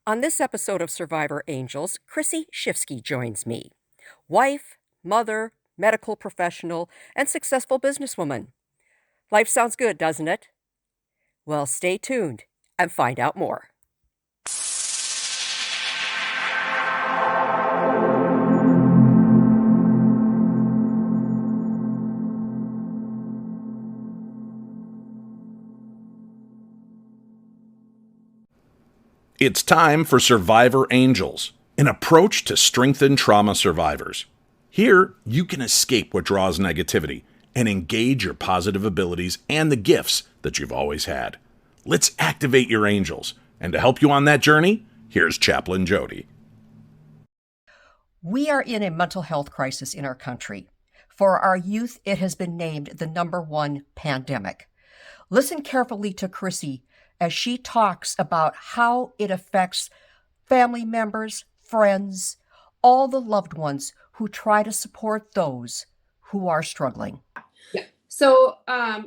On this episode of Survivor Angels, Chrissie Schifsky joins me. Wife, mother, medical professional, and successful businesswoman. Life sounds good, doesn't it? Well, stay tuned and find out more. It's time for Survivor Angels, an approach to strengthen trauma survivors. Here, you can escape what draws negativity and engage your positive abilities and the gifts that you've always had. Let's activate your angels. And to help you on that journey, here's Chaplain Jodi. We are in a mental health crisis in our country. For our youth, it has been named the #1 pandemic. Listen carefully to Chrissie as she talks about how it affects family members, friends, all the loved ones who try to support those who are struggling. So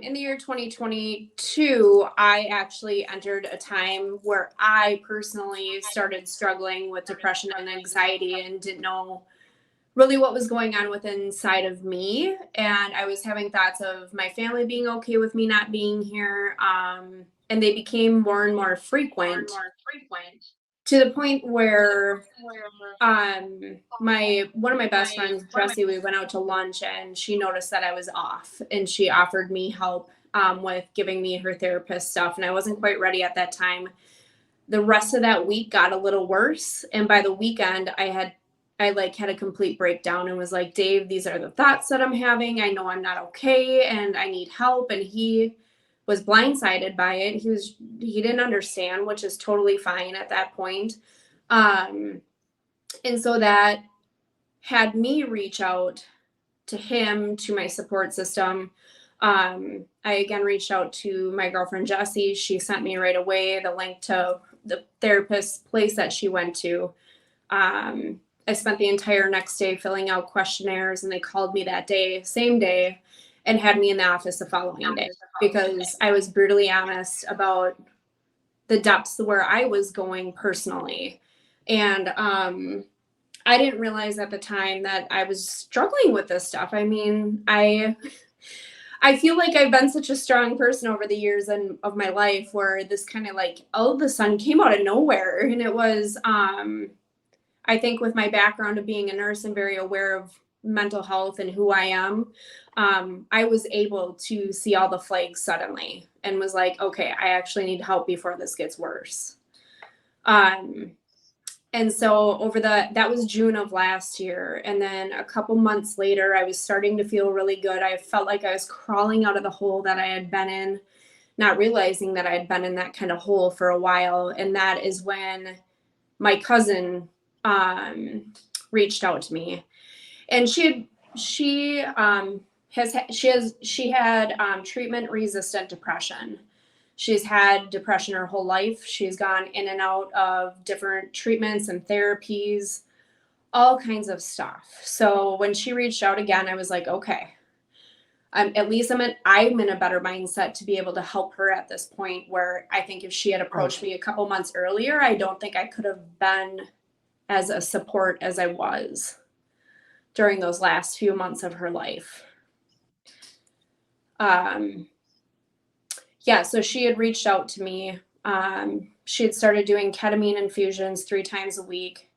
in the year 2022, I actually entered a time where I personally started struggling with depression and anxiety and didn't know really what was going on with inside of me. And I was having thoughts of my family being okay with me not being here. And they became more and more frequent to the point where one of my best friends, Jessie, we went out to lunch and she noticed that I was off and she offered me help with giving me her therapist stuff. And I wasn't quite ready at that time. The rest of that week got a little worse. And by the weekend, I had a complete breakdown and was like, Dave, these are the thoughts that I'm having. I know I'm not okay and I need help. And he was blindsided by it. He didn't understand, which is totally fine at that point. And so that had me reach out to him, to my support system. I again reached out to my girlfriend, Jessie. She sent me right away the link to the therapist's place that she went to. I spent the entire next day filling out questionnaires and they called me that day, same day, and had me in the office the following day because I was brutally honest about the depths where I was going personally. And I didn't realize at the time that I was struggling with this stuff. I mean, I feel like I've been such a strong person over the years of my life where this kind of like, all of the sun came out of nowhere. And it was, I think with my background of being a nurse and very aware of mental health and who I am, I was able to see all the flags suddenly and was like, okay, I actually need help before this gets worse. And so that was June of last year. And then a couple months later, I was starting to feel really good. I felt like I was crawling out of the hole that I had been in, not realizing that I had been in that kind of hole for a while. And that is when my cousin reached out to me. And she had treatment resistant depression. She's had depression her whole life. She's gone in and out of different treatments and therapies, all kinds of stuff. So when she reached out again, I was like, okay, at least I'm in a better mindset to be able to help her at this point, where I think if she had approached me a couple months earlier, I don't think I could have been as a support as I was during those last few months of her life. So she had reached out to me. She had started doing ketamine infusions 3 times a week.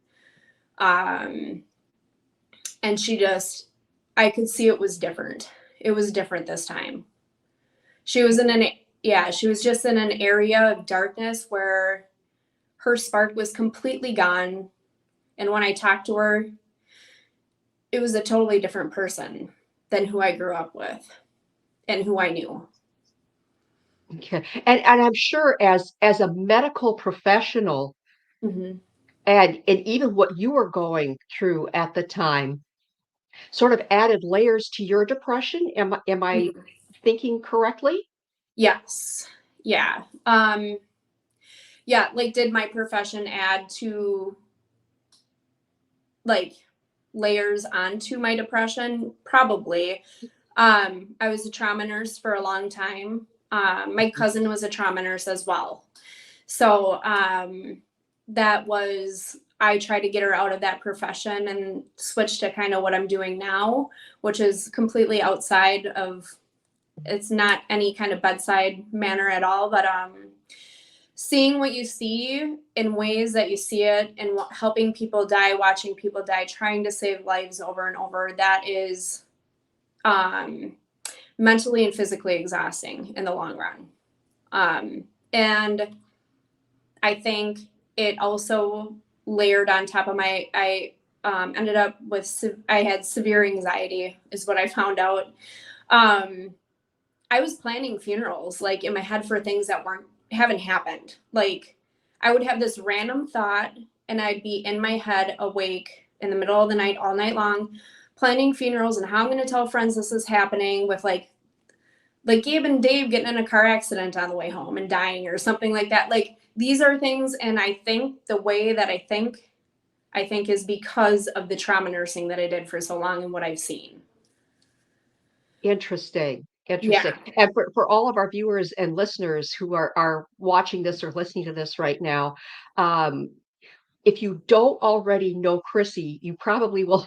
And I could see it was different. It was different this time. She was just in an area of darkness where her spark was completely gone. And when I talked to her, it was a totally different person than who I grew up with and who I knew. Okay. And I'm sure as a medical professional, mm-hmm. and even what you were going through at the time sort of added layers to your depression. Am I mm-hmm. thinking correctly? Yes. Yeah. Did my profession add to layers onto my depression? Probably. I was a trauma nurse for a long time. My cousin was a trauma nurse as well. So I tried to get her out of that profession and switch to kind of what I'm doing now, which is completely outside of, it's not any kind of bedside manner at all, but seeing what you see in ways that you see it, and helping people die, watching people die, trying to save lives over and over, that is mentally and physically exhausting in the long run. And I think it also layered on top of I ended up with, I had severe anxiety is what I found out. I was planning funerals like in my head for things that haven't happened. Like I would have this random thought and I'd be in my head awake in the middle of the night, all night long, planning funerals and how I'm going to tell friends this is happening, with like Gabe and Dave getting in a car accident on the way home and dying or something like that. Like these are things. And I think the way that I think is because of the trauma nursing that I did for so long and what I've seen. Interesting. Yeah. And for all of our viewers and listeners who are watching this or listening to this right now, if you don't already know Chrissie, you probably will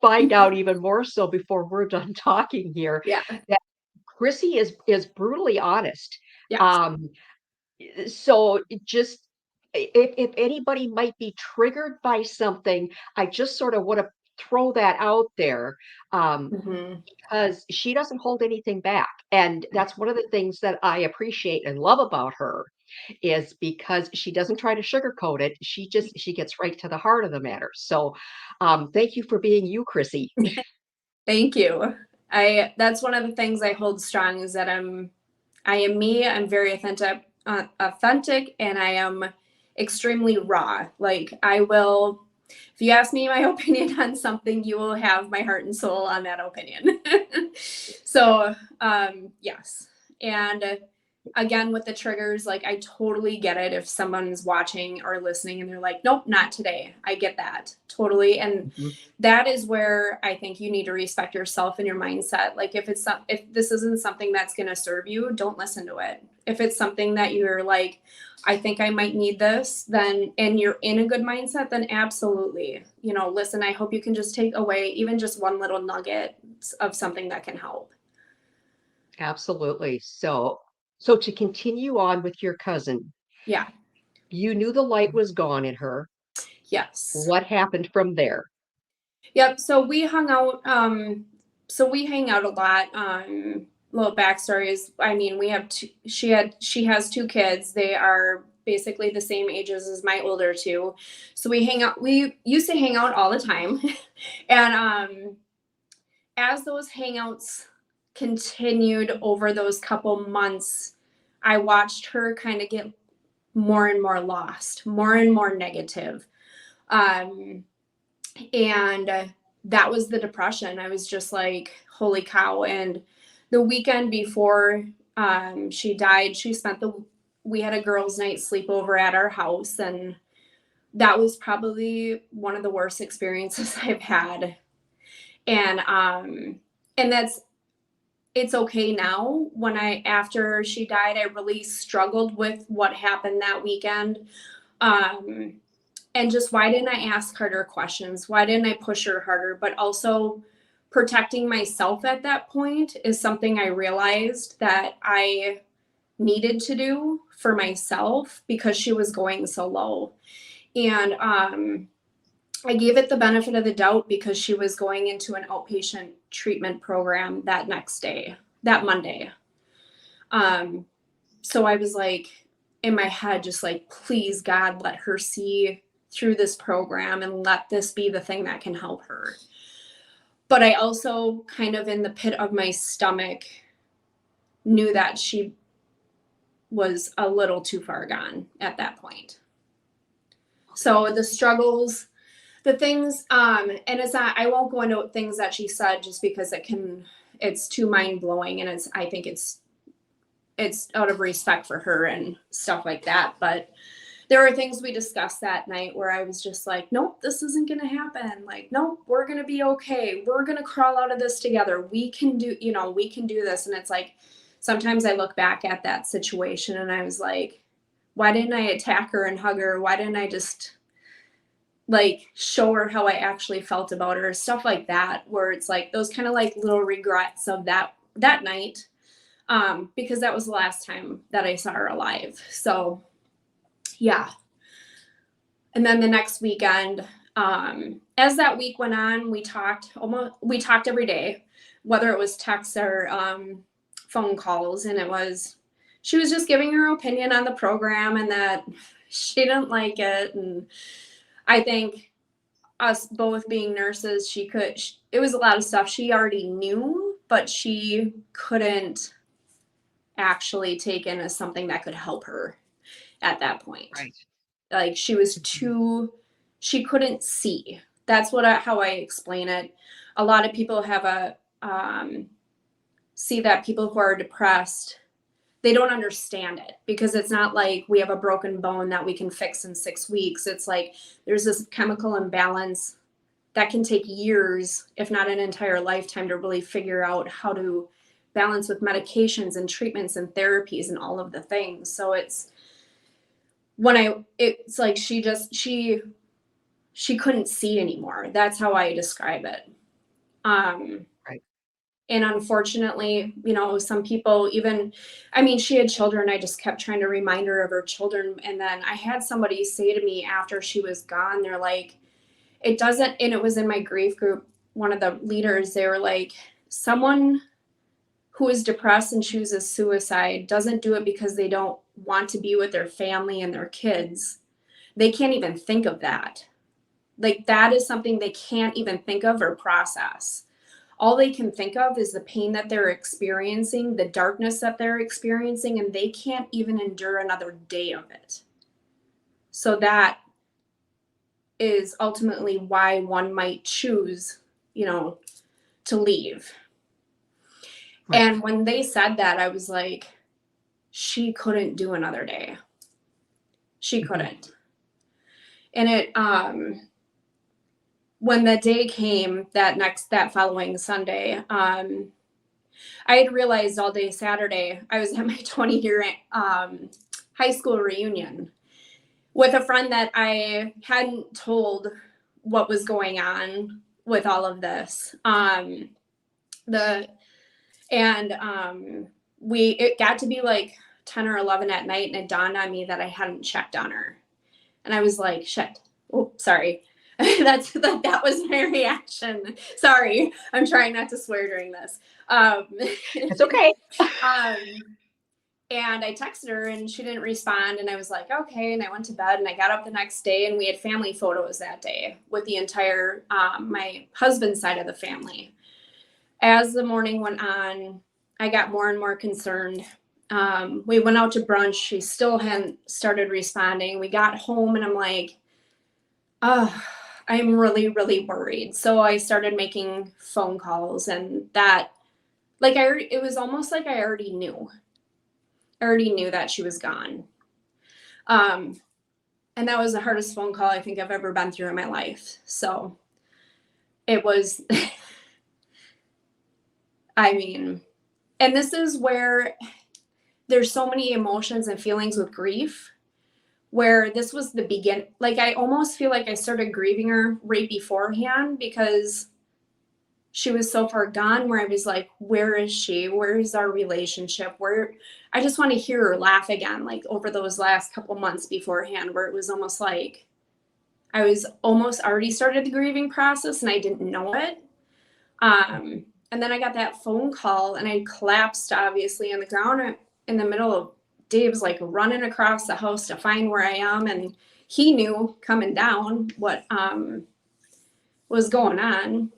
find out even more so before we're done talking here. Yeah. That Chrissie is brutally honest. Yes. So just if anybody might be triggered by something, I just sort of want to throw that out there. Because she doesn't hold anything back. And that's one of the things that I appreciate and love about her, is because she doesn't try to sugarcoat it. She gets right to the heart of the matter. So thank you for being you, Chrissie. Thank you. That's one of the things I hold strong, is that I am me. I'm very authentic, and I am extremely raw. Like I will, if you ask me my opinion on something, you will have my heart and soul on that opinion. So, yes. And again, with the triggers, like I totally get it. If someone's watching or listening and they're like, nope, not today. I get that totally. And that is where I think you need to respect yourself and your mindset. Like if this isn't something that's going to serve you, don't listen to it. If it's something that you're like, I think I might need this, then, and you're in a good mindset, then absolutely, listen, I hope you can just take away even just one little nugget of something that can help. Absolutely. So to continue on with your cousin. Yeah. You knew the light was gone in her. Yes. What happened from there? Yep. So we hung out. We hang out a lot. Little backstory is, I mean, we have she has 2 kids. They are basically the same ages as my older 2. So we hang out. We used to hang out all the time. And as those hangouts continued over those couple months, I watched her kind of get more and more lost, more and more negative. And that was the depression. I was just like, holy cow. And the weekend before she died, we had a girls' night sleepover at our house. And that was probably one of the worst experiences I've had. And it's okay now. After she died, I really struggled with what happened that weekend. And just, why didn't I ask harder questions? Why didn't I push her harder? But also protecting myself at that point is something I realized that I needed to do for myself, because she was going so low. And I gave it the benefit of the doubt, because she was going into an outpatient treatment program that Monday. So I was like, in my head, just like, please God, let her see through this program and let this be the thing that can help her. But I also kind of, in the pit of my stomach, knew that she was a little too far gone at that point. So the struggles, the things, and it's not, I won't go into things that she said, just because it's too mind blowing, and I think it's out of respect for her and stuff like that. But there were things we discussed that night where I was just like, nope, this isn't going to happen. Like, nope, we're going to be okay. We're going to crawl out of this together. We can do this. And it's like, sometimes I look back at that situation and I was like, why didn't I attack her and hug her? Why didn't I just like show her how I actually felt about her? Stuff like that, where it's like those kind of like little regrets of that night. Because that was the last time that I saw her alive. So yeah. And then the next weekend, as that week went on, we talked every day, whether it was texts or phone calls. And she was just giving her opinion on the program and that she didn't like it. And I think us both being nurses, it was a lot of stuff she already knew, but she couldn't actually take in as something that could help her at that point. Right. Like she couldn't see. That's how I explain it. A lot of people have see that people who are depressed, they don't understand it because it's not like we have a broken bone that we can fix in 6 weeks. It's like there's this chemical imbalance that can take years, if not an entire lifetime, to really figure out how to balance with medications and treatments and therapies and all of the things. So it's like she couldn't see anymore. That's how I describe it. Right. And unfortunately, some people she had children. I just kept trying to remind her of her children. And then I had somebody say to me after she was gone, they're like, it doesn't, and it was in my grief group, one of the leaders, they were like, someone who is depressed and chooses suicide doesn't do it because they don't want to be with their family and their kids. They can't even think of that. Like that is something they can't even think of or process. All they can think of is the pain that they're experiencing, the darkness that they're experiencing, and they can't even endure another day of it. So that is ultimately why one might choose, to leave. Right. And when they said that, I was like, she couldn't do another day. She couldn't. And it, when the day came, that following Sunday, I had realized all day Saturday, I was at my 20-year high school reunion with a friend that I hadn't told what was going on with all of this. It got to be like 10 or 11 at night, and it dawned on me that I hadn't checked on her. And I was like, shit. Oh, sorry. That was my reaction. Sorry. I'm trying not to swear during this. It's okay. And I texted her and she didn't respond. And I was like, okay. And I went to bed and I got up the next day and we had family photos that day with the entire, my husband's side of the family. As the morning went on, I got more and more concerned. We went out to brunch. She still hadn't started responding. We got home and I'm like, oh, I'm really, really worried. So I started making phone calls and that, it was almost like I already knew. I already knew that she was gone. And that was the hardest phone call I think I've ever been through in my life. So it was, and this is where there's so many emotions and feelings with grief, where this was the beginning. Like, I almost feel like I started grieving her right beforehand because she was so far gone, where I was like, where is she? Where is our relationship? I just want to hear her laugh again, like over those last couple months beforehand, where it was almost like I was almost already started the grieving process and I didn't know it. And then I got that phone call and I collapsed obviously on the ground in the middle of Dave's like running across the house to find where I am. And he knew coming down what was going on.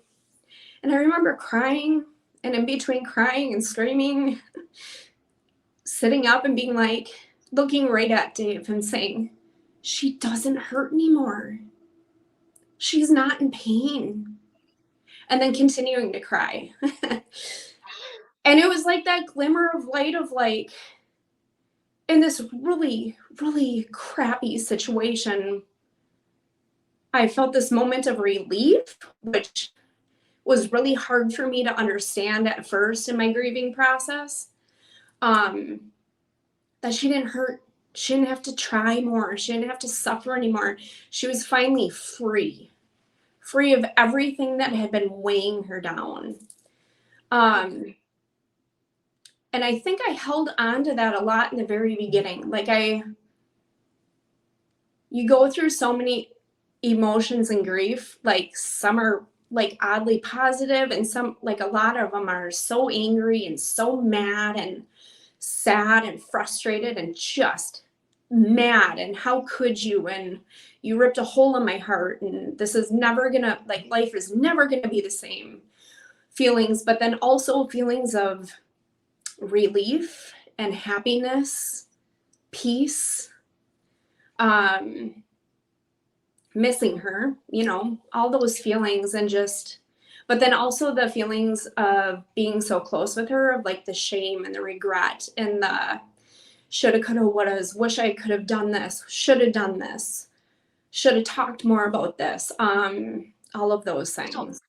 And I remember crying, and in between crying and screaming, sitting up and being like, looking right at Dave and saying, she doesn't hurt anymore. She's not in pain. And then continuing to cry. And it was like that glimmer of light of like, in this really, really crappy situation, I felt this moment of relief, which was really hard for me to understand at first in my grieving process, that she didn't hurt She didn't have to try more. She didn't have to suffer anymore. She was finally free of everything that had been weighing her down. And I think I held on to that a lot in the very beginning. Like you go through so many emotions and grief. Like some are like oddly positive, and some, like a lot of them are so angry and so mad and sad and frustrated and just mad. And how could you? And you ripped a hole in my heart, and this is never gonna, like, life is never gonna be the same feelings. But then also feelings of relief and happiness, peace, missing her, you know, all those feelings. And just, but then also the feelings of being so close with her, of like the shame and the regret and the shoulda, coulda, wouldas, wish I could have done this, should have done this, should have talked more about this, all of those things.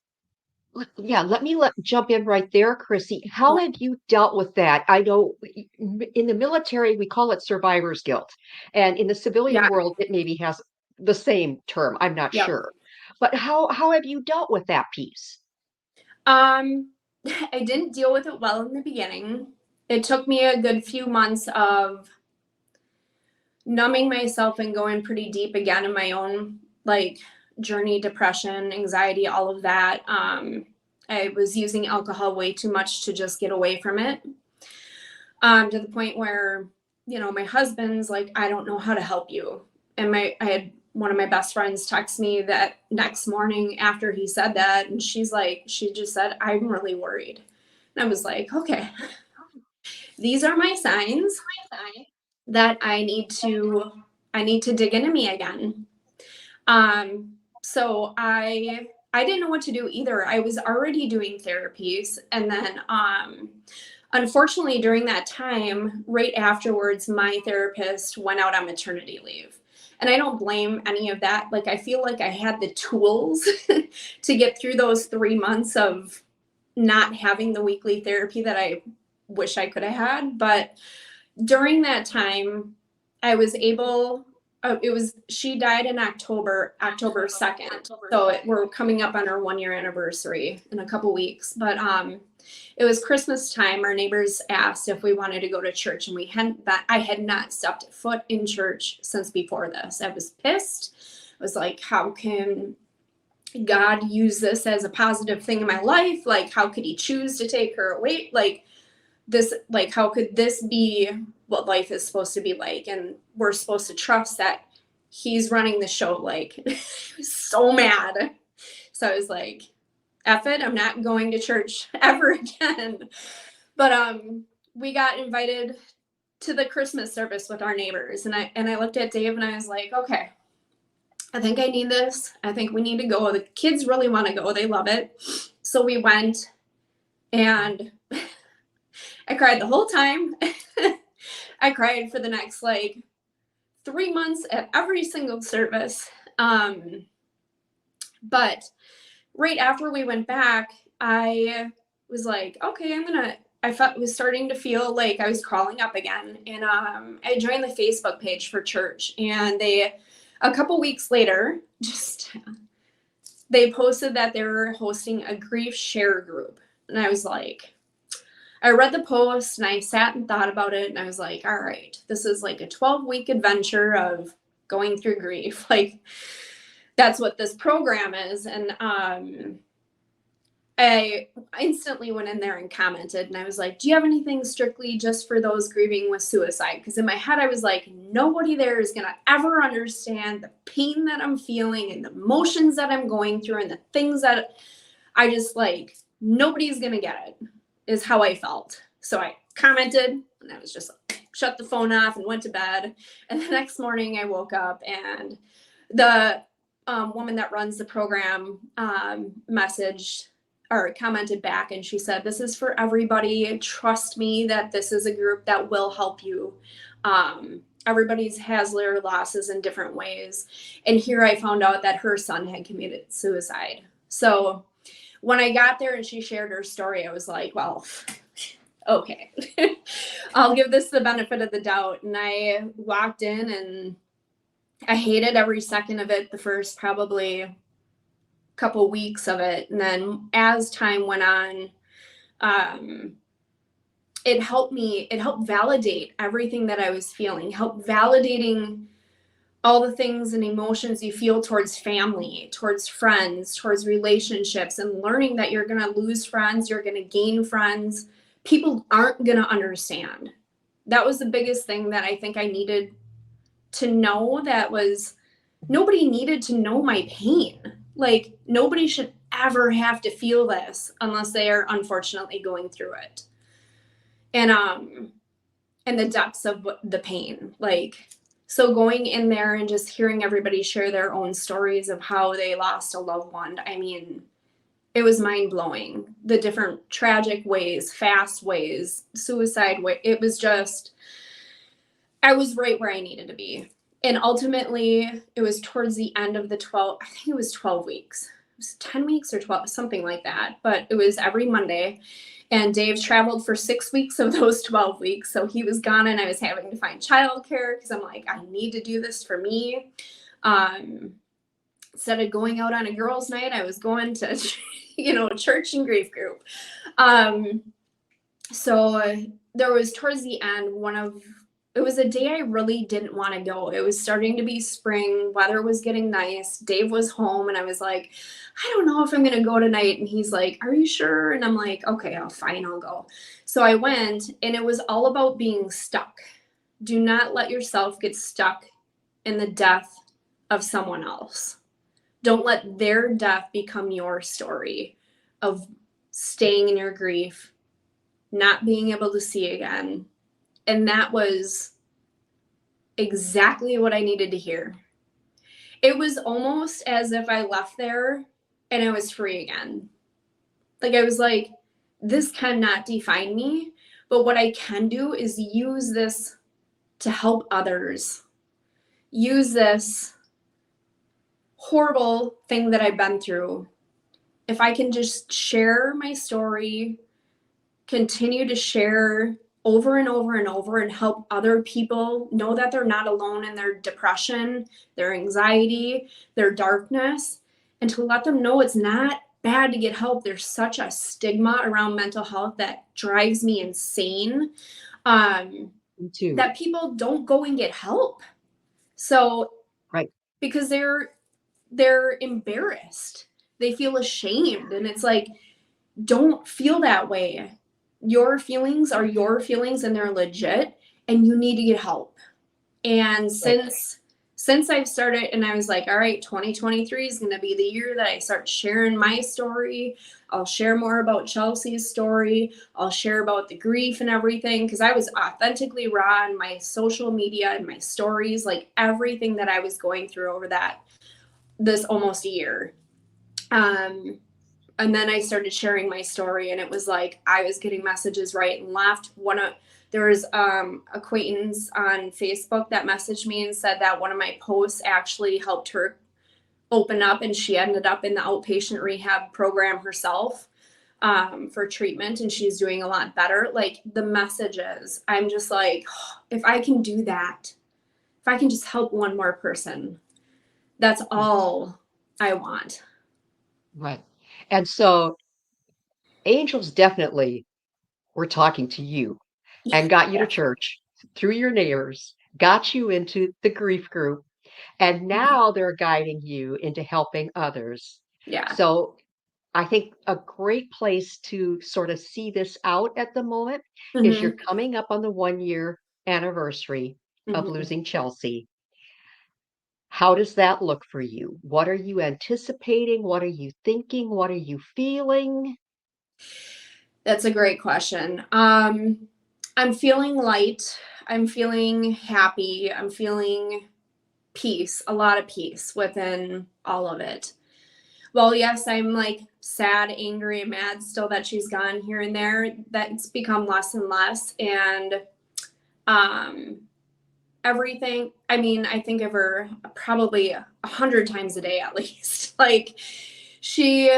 Yeah, let me jump in right there, Chrissy. How have you dealt with that? I know in the military we call it survivor's guilt, and in the civilian Yeah. world it maybe has the same term. I'm not Yep. sure. But how have you dealt with that piece? I didn't deal with it well in the beginning. It took me a good few months of numbing myself and going pretty deep again in my own like journey, depression, anxiety, all of that. I was using alcohol way too much to just get away from it. To the point where, you know, my husband's like, I don't know how to help you. And I had one of my best friends text me that next morning after he said that. And she's like, she just said, I'm really worried. And I was like, okay, these are my signs that I need to dig into me again. So I didn't know what to do either. I was already doing therapies, and then unfortunately during that time, right afterwards, my therapist went out on maternity leave. And I don't blame any of that. Like, I feel like I had the tools to get through those 3 months of not having the weekly therapy that I wish I could have had. But during that time, I was able, she died in October 2nd. So we're coming up on our 1-year anniversary in a couple weeks. But it was Christmas time. Our neighbors asked if we wanted to go to church, and I had not stepped foot in church since before this. I was pissed. I was like, how can God use this as a positive thing in my life? Like, how could he choose to take her away? Like, this, like, how could this be what life is supposed to be like? And we're supposed to trust that he's running the show. Like, I was so mad. So I was like, F it, I'm not going to church ever again. But we got invited to the Christmas service with our neighbors. And I looked at Dave and I was like, okay, I think I need this. I think we need to go. The kids really want to go. They love it. So we went, and I cried the whole time. I cried for the next like 3 months at every single service. But right after we went back, I was like, okay, was starting to feel like I was crawling up again. And I joined the Facebook page for church, and a couple weeks later, they posted that they were hosting a grief share group. And I was like, I read the post and I sat and thought about it, and I was like, all right, this is like a 12-week adventure of going through grief. Like, that's what this program is. And I instantly went in there and commented, and I was like, do you have anything strictly just for those grieving with suicide? Because in my head, I was like, nobody there is going to ever understand the pain that I'm feeling and the emotions that I'm going through and the things that I just like, nobody's going to get it, is how I felt. So I commented, and I was just like, shut the phone off and went to bed. And the next morning I woke up, and the woman that runs the program messaged or commented back, and she said, this is for everybody. Trust me that this is a group that will help you. Everybody has their losses in different ways. And here I found out that her son had committed suicide. So when I got there and she shared her story, I was like, well, okay, I'll give this the benefit of the doubt. And I walked in and I hated every second of it the first probably couple weeks of it. And then as time went on, um, it helped validate everything that I was feeling, help validating all the things and emotions you feel towards family, towards friends, towards relationships, and learning that you're going to lose friends, you're going to gain friends. People aren't going to understand. That was the biggest thing that I think I needed to know. That was, nobody needed to know my pain. Like, nobody should ever have to feel this unless they are unfortunately going through it. And the depths of the pain. Like, so going in there and just hearing everybody share their own stories of how they lost a loved one, I mean, it was mind blowing. The different tragic ways, fast ways, suicide way. It was just, I was right where I needed to be. And ultimately, it was towards the end of the 12, I think it was 12 weeks. It was 10 weeks or 12, something like that. But it was every Monday. And Dave traveled for 6 weeks of those 12 weeks. So he was gone and I was having to find childcare because I'm like, I need to do this for me. Instead of going out on a girls' night, I was going to, church and grief group. So there was towards the end, it was a day I really didn't want to go. It was starting to be spring. Weather was getting nice. Dave was home and I was like, I don't know if I'm going to go tonight. And he's like, are you sure? And I'm like, okay, fine, I'll go. So I went and it was all about being stuck. Do not let yourself get stuck in the death of someone else. Don't let their death become your story of staying in your grief, not being able to see again. And that was exactly what I needed to hear. It was almost as if I left there and I was free again. Like, I was like, this cannot define me, but what I can do is use this to help others. Use this horrible thing that I've been through. If I can just share my story, continue to share over and over and over and help other people know that they're not alone in their depression, their anxiety, their darkness, and to let them know it's not bad to get help. There's such a stigma around mental health that drives me insane. Me too. That people don't go and get help. So, Right. because they're embarrassed. They feel ashamed. And it's like, don't feel that way. Your feelings are your feelings and they're legit and you need to get help. And since I've started and I was like, all right, 2023 is going to be the year that I start sharing my story. I'll share more about Chelsea's story. I'll share about the grief and everything, because I was authentically raw in my social media and my stories, like everything that I was going through over this almost a year. And then I started sharing my story and it was like, I was getting messages right and left. There was acquaintance on Facebook that messaged me and said that one of my posts actually helped her open up and she ended up in the outpatient rehab program herself for treatment and she's doing a lot better. Like, the messages, I'm just like, if I can do that, if I can just help one more person, that's all I want. Right. And so angels definitely were talking to you and got you to church through your neighbors, got you into the grief group, and now they're guiding you into helping others. Yeah. So I think a great place to sort of see this out at the moment is you're coming up on the 1-year anniversary of losing Chelsea. How does that look for you? What are you anticipating? What are you thinking? What are you feeling? That's a great question. I'm feeling light. I'm feeling happy. I'm feeling peace, a lot of peace within all of it. Well, yes, I'm like sad, angry, and mad still that she's gone here and there. That's become less and less. And everything, I mean, I think of her probably 100 times a day at least. Like, she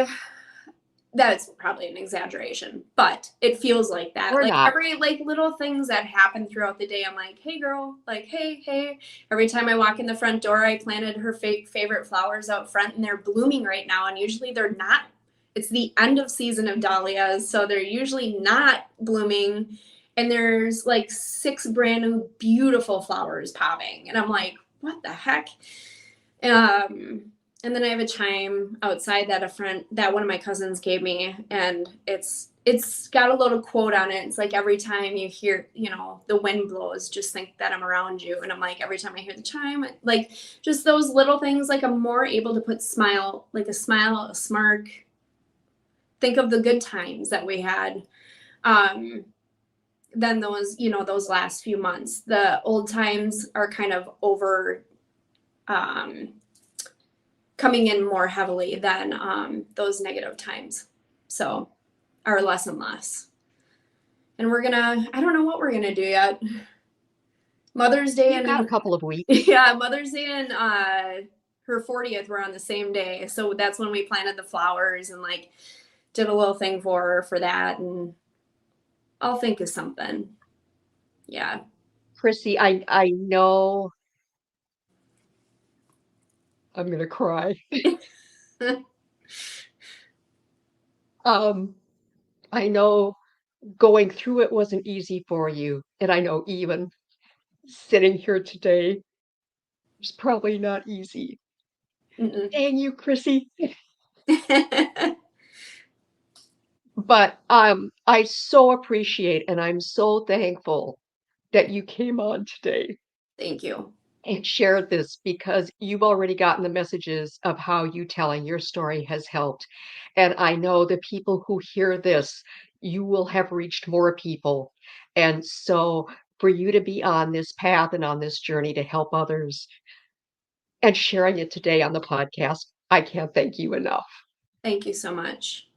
That's probably an exaggeration, but it feels like that. Or Like not. every like little things that happen throughout the day, I'm like, hey girl, like, hey. Every time I walk in the front door, I planted her favorite flowers out front and they're blooming right now. And usually they're not. It's the end of season of dahlias, so they're usually not blooming. And there's like 6 brand new beautiful flowers popping. And I'm like, what the heck? And then I have a chime outside that one of my cousins gave me, and it's got a little quote on it. It's like, every time you hear, the wind blows, just think that I'm around you. And I'm like, every time I hear the chime, like just those little things, like I'm more able to put a smile, a smirk, think of the good times that we had, than those last few months. The old times are kind of over, coming in more heavily than those negative times. So, are less and less. And I don't know what we're gonna do yet. Mother's Day You've got a couple of weeks. Yeah, Mother's Day and her 40th were on the same day. So that's when we planted the flowers and like did a little thing for her for that. And I'll think of something. Yeah. Chrissie, I know I'm gonna cry. I know going through it wasn't easy for you, and I know even sitting here today is probably not easy. Dang you, Chrissie. But I so appreciate and I'm so thankful that you came on today Thank you. and shared this, because you've already gotten the messages of how you telling your story has helped. And I know the people who hear this, you will have reached more people. And so for you to be on this path and on this journey to help others and sharing it today on the podcast, I can't thank you enough. Thank you so much.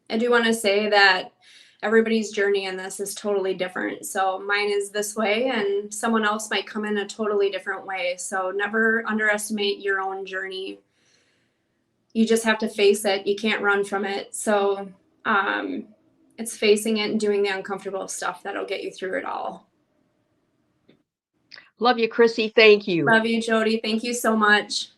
I do want to say that everybody's journey in this is totally different. So mine is this way, and someone else might come in a totally different way. So never underestimate your own journey. You just have to face it. You can't run from it. So it's facing it and doing the uncomfortable stuff that'll get you through it all. Love you, Chrissie. Thank you. Love you, Jodi. Thank you so much.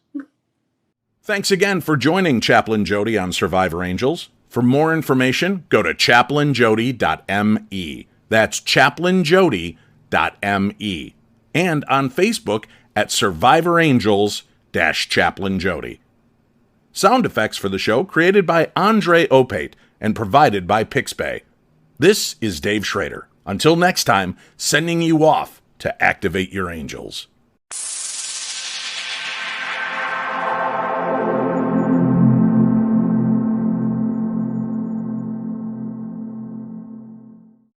Thanks again for joining Chaplain Jodi on Survivor Angels. For more information, go to chaplainjodi.me. That's chaplainjodi.me. And on Facebook at Survivor Angels-Chaplain Jodi. Sound effects for the show created by Andre Opate and provided by Pixbay. This is Dave Schrader. Until next time, sending you off to activate your angels.